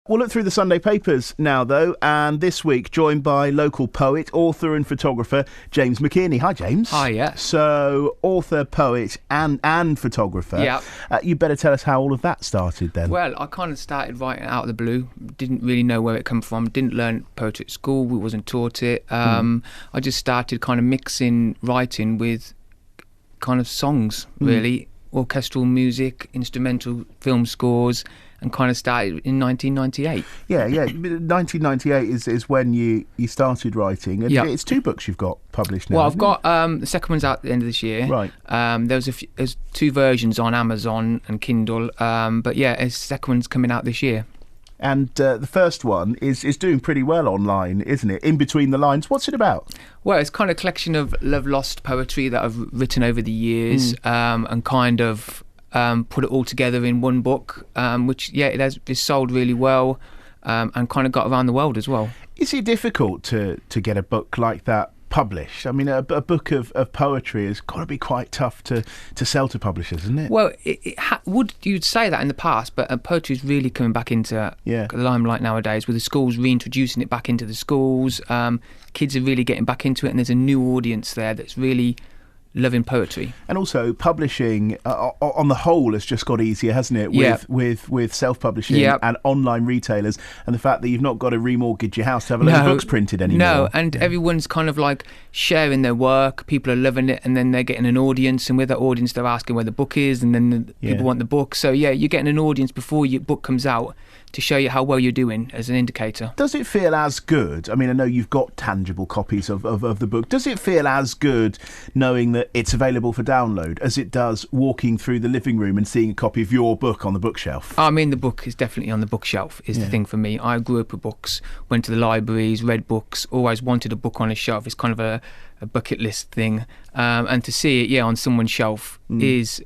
We'll look through the Sunday papers now, though, and this week joined by local poet, author and photographer James McInerney. Hi, James. Hi, yeah. So, author, poet and photographer. Yeah. You better tell us how all of that started then. Well, I kind of started writing out of the blue. Didn't really know where it came from. Didn't learn poetry at school. We wasn't taught it. I just started kind of mixing writing with kind of songs, really. Orchestral music, instrumental film scores, and kind of started in 1998. Yeah. 1998 is when you started writing, and it's 2 books you've got published now. Well, I've got the second one's out at the end of this year. Right. There's 2 versions on Amazon and Kindle, but the second one's coming out this year. And the first one is doing pretty well online, isn't it? In Between the Lines. What's it about? Well, it's kind of a collection of love-lost poetry that I've written over the years, and kind of put it all together in one book, which, it's sold really well, and kind of got around the world as well. Is it difficult to get a book like that published? I mean, a book of poetry has got to be quite tough to sell to publishers, isn't it? Well, you'd say that in the past, but poetry is really coming back into the limelight nowadays, with the schools reintroducing it back into the schools. Kids are really getting back into it, and there's a new audience there that's really loving poetry. And also publishing on the whole has just got easier, hasn't it, with self-publishing and online retailers, and the fact that you've not got to remortgage your house to have a load of books printed anymore. No, and everyone's kind of like sharing their work. People are loving it, and then they're getting an audience, and with that audience they're asking where the book is, and then people want the book. So you're getting an audience before your book comes out to show you how well you're doing as an indicator. Does it feel as good? I mean, I know you've got tangible copies of the book. Does it feel as good knowing that it's available for download as it does walking through the living room and seeing a copy of your book on the bookshelf? I mean, the book is definitely on the bookshelf, is the thing for me. I grew up with books, went to the libraries, read books, always wanted a book on a shelf. It's kind of a bucket list thing. And to see it, on someone's shelf is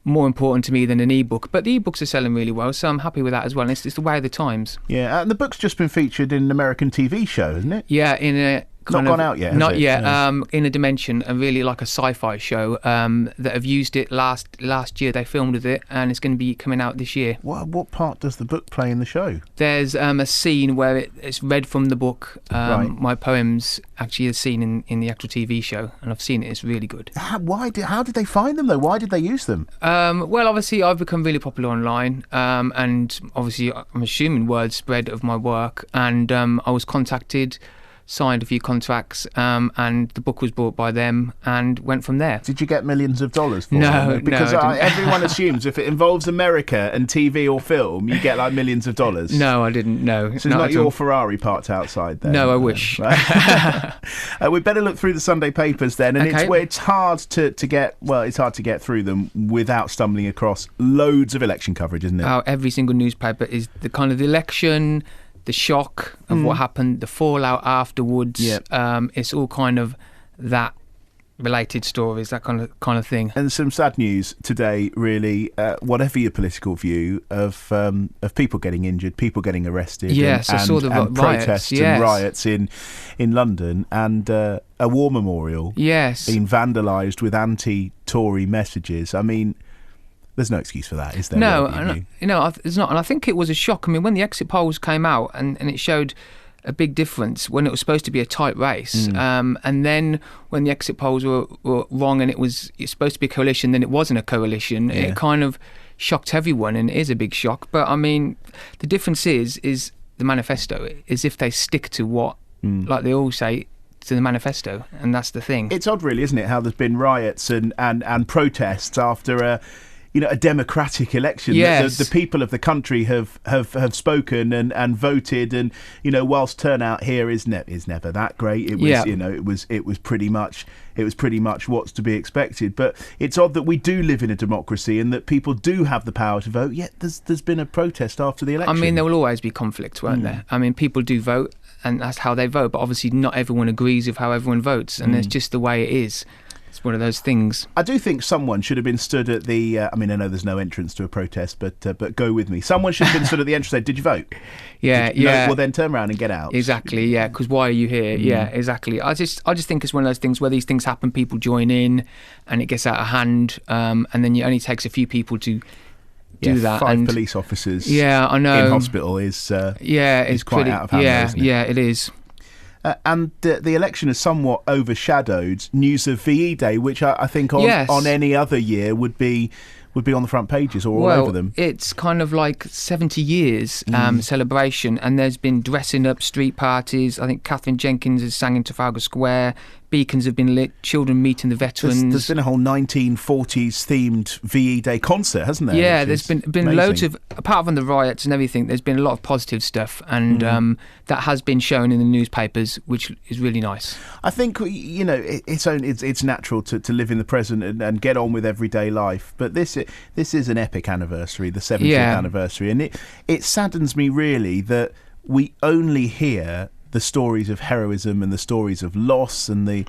more important to me than an e-book, but the e-books are selling really well, so I'm happy with that as well. And it's the way of the times. Yeah, and the book's just been featured in an American TV show, hasn't it? Yeah, in a not gone out yet. Not yet. In a Dimension, a really like a sci-fi show that have used it last year. They filmed with it, and it's going to be coming out this year. What part does the book play in the show? There's a scene where it's read from the book. My poems actually a scene in the actual TV show, and I've seen it. It's really good. How did they find them though? Why did they use them? Well, obviously I've become really popular online, and obviously I'm assuming word spread of my work, and I was contacted, signed a few contracts, and the book was bought by them and went from there. Did you get millions of dollars for it? Because everyone assumes if it involves America and TV or film, you get like millions of dollars. No, I didn't. No. So it's not your Ferrari parked outside there? No, I wish. We better look through the Sunday papers then, and it's hard to get through them without stumbling across loads of election coverage, isn't it? Oh, every single newspaper is the kind of the election, the shock of what happened, the fallout afterwards. It's all kind of that related stories, that kind of thing. And some sad news today, really. Whatever your political view of people getting injured, people getting arrested, yes, I saw the protests and riots in London, and a war memorial being vandalised with anti-Tory messages. I mean, there's no excuse for that, is there? No, there's not. And I think it was a shock. I mean, when the exit polls came out and it showed a big difference when it was supposed to be a tight race, and then when the exit polls were wrong and it's supposed to be a coalition, then it wasn't a coalition. It kind of shocked everyone, and it is a big shock. But I mean, the difference is the manifesto is if they stick to what, like they all say, to the manifesto, and that's the thing. It's odd, really, isn't it? How there's been riots and protests after a democratic election. Yes. The people of the country have spoken and voted, and whilst turnout here is never that great. It was it was pretty much what's to be expected. But it's odd that we do live in a democracy and that people do have the power to vote. Yet there's been a protest after the election. I mean, there will always be conflict, won't there? I mean, people do vote, and that's how they vote. But obviously, not everyone agrees with how everyone votes, and it's just the way it is. It's one of those things. I do think someone should have been stood at the... I mean, I know there's no entrance to a protest, but go with me. Someone should have been stood at the entrance and said, "Did you vote?" Yeah. Well, then turn around and get out. Exactly, yeah, because why are you here? Yeah, exactly. I just think it's one of those things where these things happen, people join in, and it gets out of hand, and then it only takes a few people to do that. 5 police officers I know. in hospital is it's quite pretty, out of hand, isn't it? Yeah, it is. And the election has somewhat overshadowed news of VE Day, which I think on any other year would be on the front pages or all over them. It's kind of like 70 years celebration, and there's been dressing up, street parties. I think Catherine Jenkins has sang in Trafalgar Square. Beacons have been lit, children meeting the veterans. There's been a whole 1940s themed VE Day concert, hasn't there? Yeah, there's been amazing. Loads of, apart from the riots and everything, there's been a lot of positive stuff, and that has been shown in the newspapers, which is really nice. I think, it's natural to live in the present and get on with everyday life, but this is an epic anniversary, the 70th anniversary, and it saddens me really that we only hear the stories of heroism and the stories of loss and the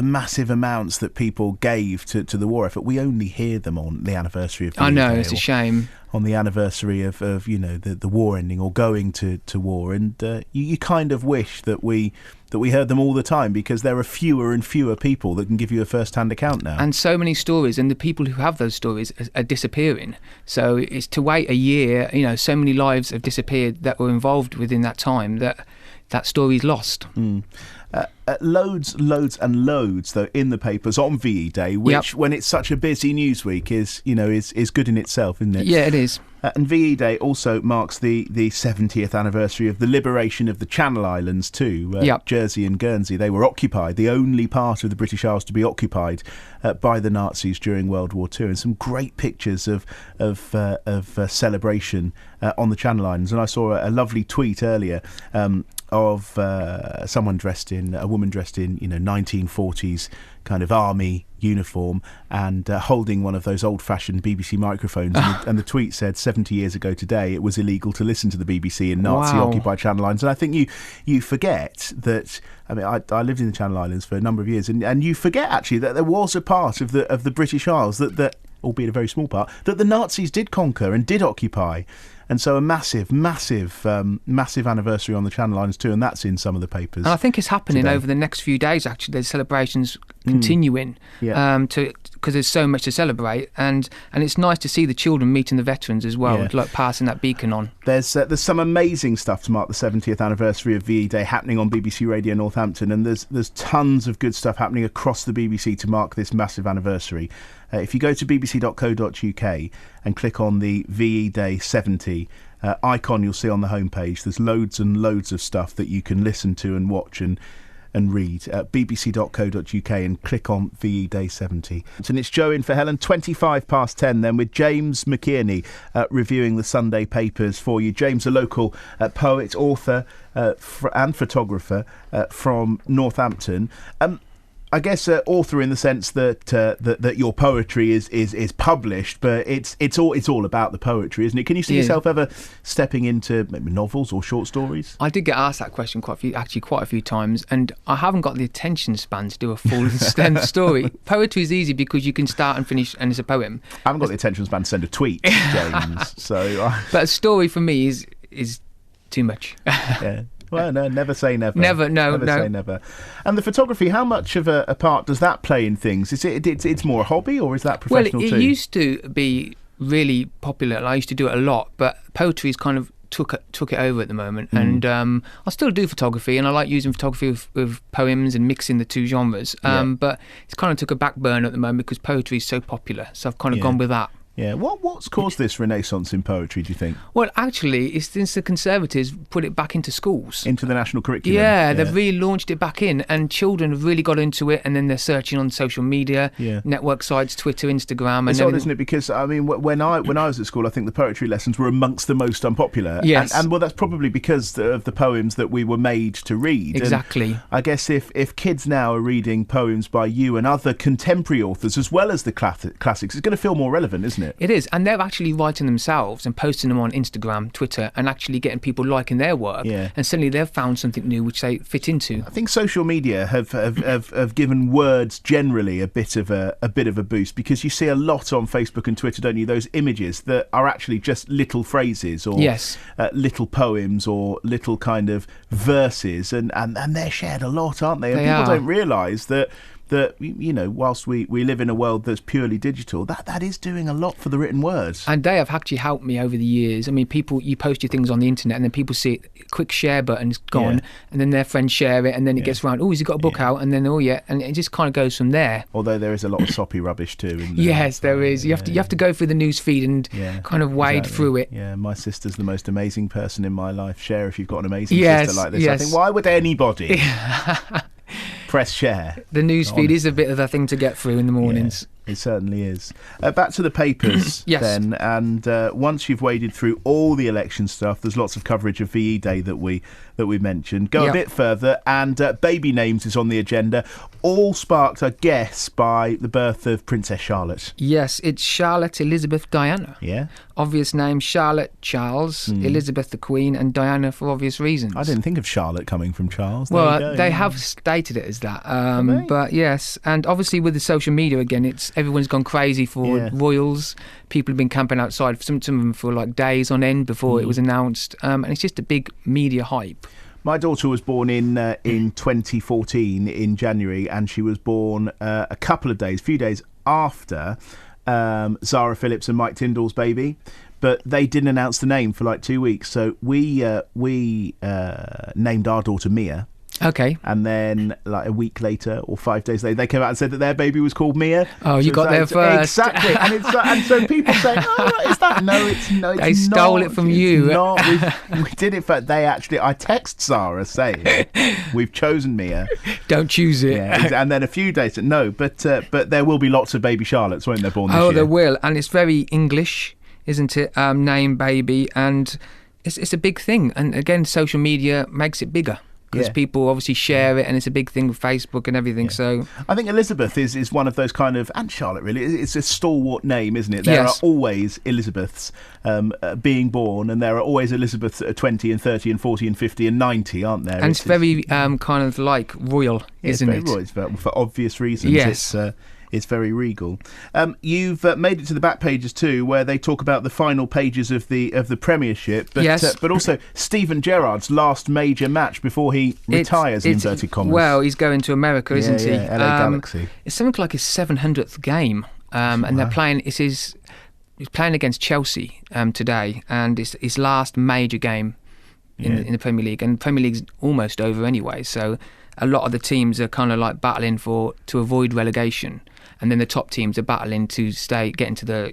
massive amounts that people gave to the war effort. We only hear them on the anniversary of VE Day. I know, it's a shame. On the anniversary of the war ending or going to war, and you kind of wish that we heard them all the time, because there are fewer and fewer people that can give you a first-hand account now. And so many stories, and the people who have those stories are disappearing. So it's to wait a year, so many lives have disappeared that were involved within that time that story's lost. Loads and loads though in the papers on VE Day, which when it's such a busy news week is good in itself, isn't it? Yeah, it is. And VE Day also marks the 70th anniversary of the liberation of the Channel Islands too. Jersey and Guernsey, they were occupied, the only part of the British Isles to be occupied by the Nazis during World War II, and some great pictures of celebration on the Channel Islands. And I saw a lovely tweet earlier of a woman dressed in 1940s kind of army uniform and holding one of those old-fashioned BBC microphones, and the tweet said 70 years ago today it was illegal to listen to the BBC in Nazi-occupied Channel Islands. And I think you forget that. I mean, I lived in the Channel Islands for a number of years, and you forget actually that there was a part of the British Isles that albeit a very small part, that the Nazis did conquer and did occupy. And so a massive anniversary on the Channel Islands too, and that's in some of the papers. And I think it's happening over the next few days, actually. There's celebrations continuing because there's so much to celebrate, and it's nice to see the children meeting the veterans as well, like passing that beacon on. There's some amazing stuff to mark the 70th anniversary of VE Day happening on BBC Radio Northampton, and there's tons of good stuff happening across the BBC to mark this massive anniversary. If you go to bbc.co.uk and click on the VE Day 70 icon, you'll see on the homepage there's loads and loads of stuff that you can listen to and watch and read at bbc.co.uk and click on VE Day 70. And it's Joe in for Helen, 10:25 then, with James McInerney reviewing the Sunday papers for you. James, a local poet, author and photographer from Northampton. I guess author in the sense that your poetry is published, but it's all about the poetry, isn't it? Can you see yourself ever stepping into maybe novels or short stories? I did get asked that question quite a few times, and I haven't got the attention span to do a full length story. Poetry is easy because you can start and finish, and it's a poem. I haven't got the attention span to send a tweet, James. But a story for me is too much. Yeah. Well, no, never say never. Never say never. And the photography, how much of a part does that play in things? It's more a hobby, or is that professional too? Well, it used to be really popular, and I used to do it a lot, but poetry's kind of took it over at the moment. And I still do photography, and I like using photography with poems and mixing the two genres. But it's kind of took a back burner at the moment because poetry is so popular, so I've kind of gone with that. Yeah, what's caused this renaissance in poetry, do you think? Well, actually, it's since the Conservatives put it back into schools. Into the national curriculum? Yeah, they've really launched it back in, and children have really got into it, and then they're searching on social media, network sites, Twitter, Instagram. It's odd, isn't it? Because, I mean, when I was at school, I think the poetry lessons were amongst the most unpopular. Yes. And well, that's probably because of the poems that we were made to read. Exactly. And I guess if kids now are reading poems by you and other contemporary authors, as well as the classics, it's going to feel more relevant, isn't it? It is, and they're actually writing themselves and posting them on Instagram, Twitter, and actually getting people liking their work. Yeah. And suddenly they've found something new which they fit into. I think social media have given words generally a bit of a boost, because you see a lot on Facebook and Twitter, don't you? Those images that are actually just little phrases or little poems or little kind of verses, and they're shared a lot, aren't they? And people don't realise that that, whilst we live in a world that's purely digital, that is doing a lot for the written word. And they have actually helped me over the years. I mean, you post your things on the internet and then people see it, quick share button's gone, and then their friends share it, and then it gets around, has he got a book out? And then, and it just kind of goes from there. Although there is a lot of soppy rubbish too. In there. Yes, there is. You have to go through the news feed and kind of wade through it. Yeah, my sister's the most amazing person in my life. Share if you've got an amazing sister like this. Yes. I think, why would anybody press share? The news feed is a bit of a thing to get through in the mornings. It certainly is. Back to the papers then, and once you've waded through all the election stuff, there's lots of coverage of VE Day that we mentioned. Go a bit further, and baby names is on the agenda, all sparked, I guess, by the birth of Princess Charlotte. Yes, it's Charlotte Elizabeth Diana. Yeah. Obvious name, Charlotte Charles, Elizabeth the Queen, and Diana for obvious reasons. I didn't think of Charlotte coming from Charles. Well, they have stated it as that. But yes, and obviously with the social media again, everyone's gone crazy for royals. People have been camping outside, some of them for like days on end before it was announced. And it's just a big media hype. My daughter was born in 2014 in January, and she was born a few days after Zara Phillips and Mike Tyndall's baby. But they didn't announce the name for like 2 weeks, so we named our daughter Mia. Okay. And then, like a week later or 5 days later, they came out and said that their baby was called Mia. Oh, you got there first. Exactly. And so people say, is that? No, it's not. They stole it from you. We did it, but I text Zara saying, we've chosen Mia. Don't choose it. Yeah, and then a few days, no, but there will be lots of baby Charlottes, won't there, born this year? Oh, there will. And it's very English, isn't it? Name baby. And it's a big thing. And again, social media makes it bigger. Because people obviously share it, and it's a big thing with Facebook and everything. So I think Elizabeth is one of those kind of, and Charlotte really, it's a stalwart name, isn't it? There are always Elizabeths being born, and there are always Elizabeths that are 20 and 30 and 40 and 50 and 90, aren't there? And it's very kind of like royal, isn't it? It's very royal, for obvious reasons. Yes. It's very regal. You've made it to the back pages too, where they talk about the final pages of the Premiership, but also Steven Gerrard's last major match before he retires, in inverted commas. Well, he's going to America, isn't he? LA Galaxy. It's something like his 700th game, and they're playing. He's playing against Chelsea today, and it's his last major game in the Premier League, and the Premier League's almost over anyway. So a lot of the teams are kind of like battling to avoid relegation. And then the top teams are battling to get into the,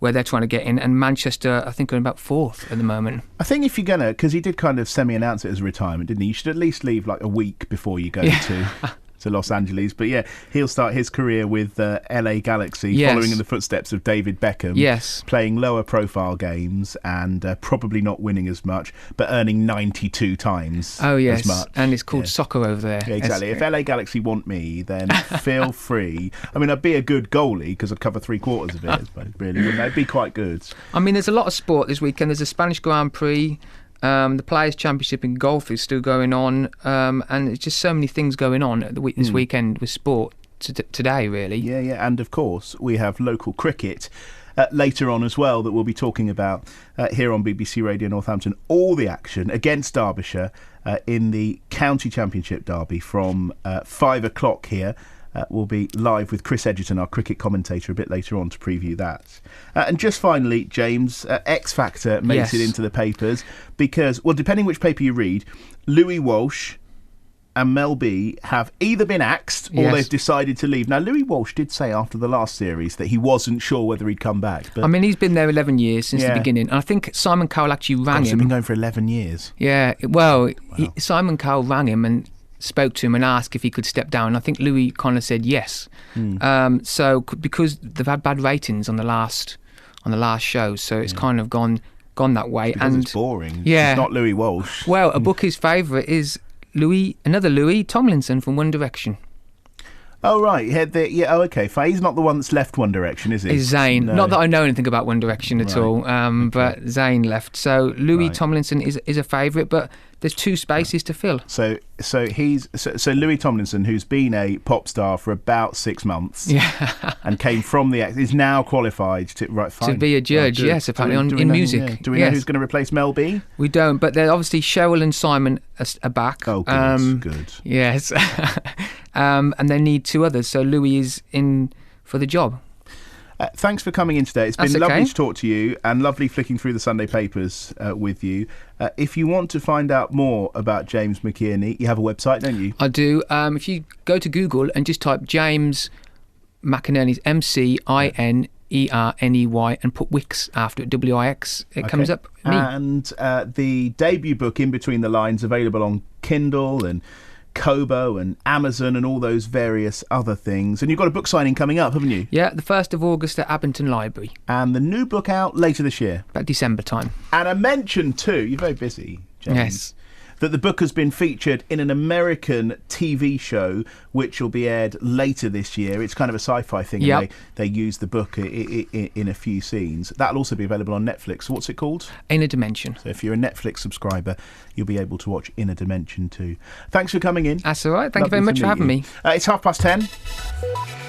where they're trying to get in. And Manchester, I think, are about fourth at the moment. I think if you're going to, because he did kind of semi-announce it as a retirement, didn't he? You should at least leave like a week before you go to Los Angeles. But he'll start his career with LA Galaxy, following in the footsteps of David Beckham, playing lower profile games and probably not winning as much, but earning 92 times as much. And it's called soccer over there. Yeah, exactly. If LA Galaxy want me, then feel free. I mean, I'd be a good goalie because I'd cover 3/4 of it, really, wouldn't I? It'd be quite good. I mean, there's a lot of sport this weekend. There's a Spanish Grand Prix. The Players' Championship in golf is still going on, and it's just so many things going on this weekend with sport today, really. Yeah, and of course we have local cricket later on as well that we'll be talking about here on BBC Radio Northampton. All the action against Derbyshire in the County Championship derby from 5 o'clock here. We'll be live with Chris Edgerton, our cricket commentator, a bit later on to preview that. And just finally, James, X Factor makes it into the papers because, well, depending which paper you read, Louis Walsh and Mel B have either been axed or they've decided to leave. Now, Louis Walsh did say after the last series that he wasn't sure whether he'd come back. But, I mean, he's been there 11 years since the beginning. And I think Simon Cowell actually rang him. He's been going for 11 years. Yeah, well, Simon Cowell rang him and spoke to him and asked if he could step down. I think Louis kind of said yes. So because they've had bad ratings on the last show, so it's kind of gone that way. Because and it's boring. Yeah, it's not Louis Walsh. Well, a bookie's favourite is another Louis Tomlinson from One Direction. Oh, right. Okay. He's not the one that's left One Direction, is he? It's Zayn. No. Not that I know anything about One Direction at all, but Zayn left. So Louis Tomlinson is a favourite, but there's two spaces to fill. So Louis Tomlinson, who's been a pop star for about 6 months, and came from the is now qualified to be a judge. Yes, apparently in music. Yeah. Do we know who's going to replace Mel B? We don't, but they're obviously Cheryl and Simon are back. Oh, good. Good. Yes. and they need 2 others. So Louis is in for the job. Thanks for coming in today. It's been lovely to talk to you and lovely flicking through the Sunday papers with you. If you want to find out more about James McInerney, you have a website, don't you? I do. If you go to Google and just type James McInerney's McInerney and put Wix after it, Wix, it comes up me. And the debut book, In Between the Lines, available on Kindle and Kobo and Amazon and all those various other things. And you've got a book signing coming up, haven't you? Yeah, the 1st of August at Abington Library. And the new book out later this year? About December time. And I mentioned too, you're very busy, James. Yes. That the book has been featured in an American TV show which will be aired later this year. It's kind of a sci-fi thing. Yep. And they use the book in a few scenes. That'll also be available on Netflix. What's it called? Inner Dimension. So if you're a Netflix subscriber, you'll be able to watch Inner Dimension too. Thanks for coming in. That's all right. Thank you very much for having me. It's 10:30.